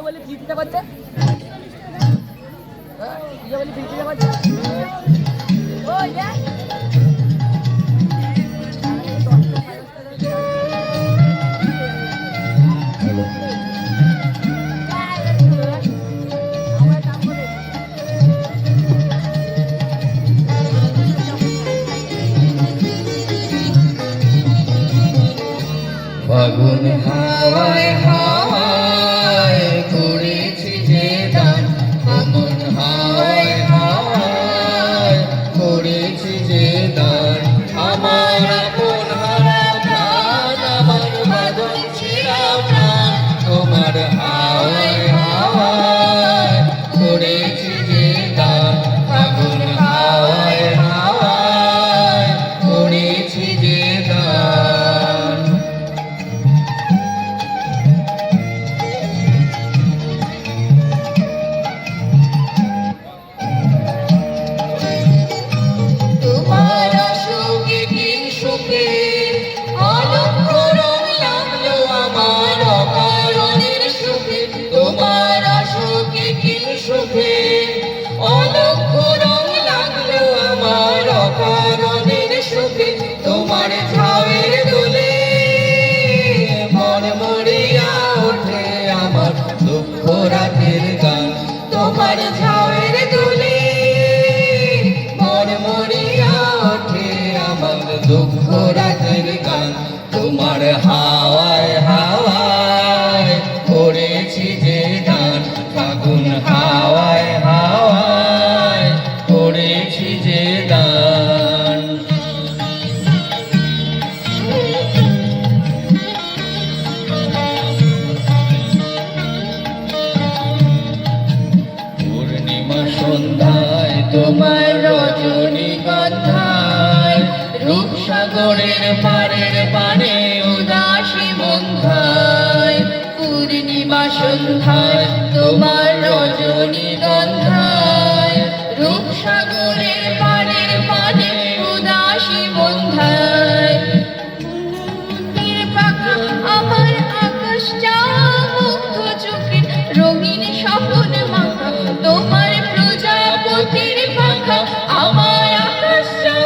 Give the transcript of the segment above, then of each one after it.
বলি ফিরতে পারছে বলি ফিরতে পারছে ওই ফাগুন হাওয়ায় হাওয়ায় করেছি যে গান, ফাগুন হাওয়ায় হাওয়ায় করেছি যে গান। আমার আপন হারা প্রাণ, আমার বাদন ছিড়া প্রাণ, তোমার হাওয়ায় হাওয়ায় করেছি যে গান, ফাগুন হাওয়ায় হাওয়ায় করেছি যে গান। তোমার ঝাউয়ের দোলে মন মরিয়া ওঠে আমার দুঃখ রাতের গান, তোমার ঝাউয়ের দোলে মন মরিয়া ওঠে আমার দুঃখ রাতের গান। তোমার হাওয়ায় হাওয়ায় করেছি যে গান, ফাগুন হাওয়ায় হাওয়ায় করেছি যে গান। পূর্ণিমা সন্ধ্যায় তোমার রজনীগন্ধায়, রূপসাগরের পাড়ের পাড়ে উদাসী মন্ধায়। পূর্ণিমা সন্ধ্যায় তোমার রজনীগন্ধায়, রূপসাগরের পাড়ের পাড়ে উদাসী মন্ধায়। আমার আকাশটা মুগ্ধ চোখে রঙিন স্বপ্ন মাখা, তোমার প্রজাপতির পাখা। আমার আকাশটা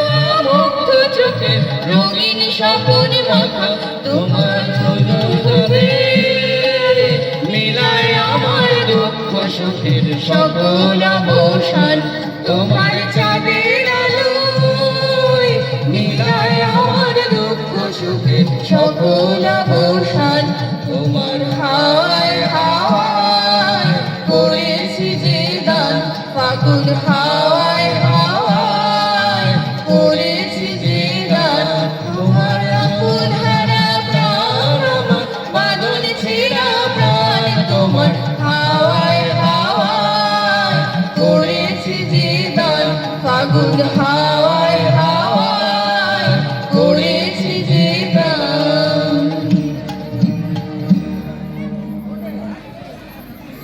মুগ্ধ চোখে রঙিন স্বপ্ন মাখা, তোমার মিলায় আমার দুঃখ সুখের সকল অবসান। তোমার চাঁদের আলোয় মিলায় আমার দুঃখ সুখের সকল অবসান। তোমার হাওয়ায় হাওয়ায় করেছি যে গান, ফাগুন হাওয়ায় হাওয়ায় করেছি যে গান। তোমার আপন হারা প্রাণ, আমার বাঁধন ছেঁড়া প্রাণ, তোমার হাওয়ায় হাওয়ায় করেছি যে গান, ফাগুন হাওয়ায়।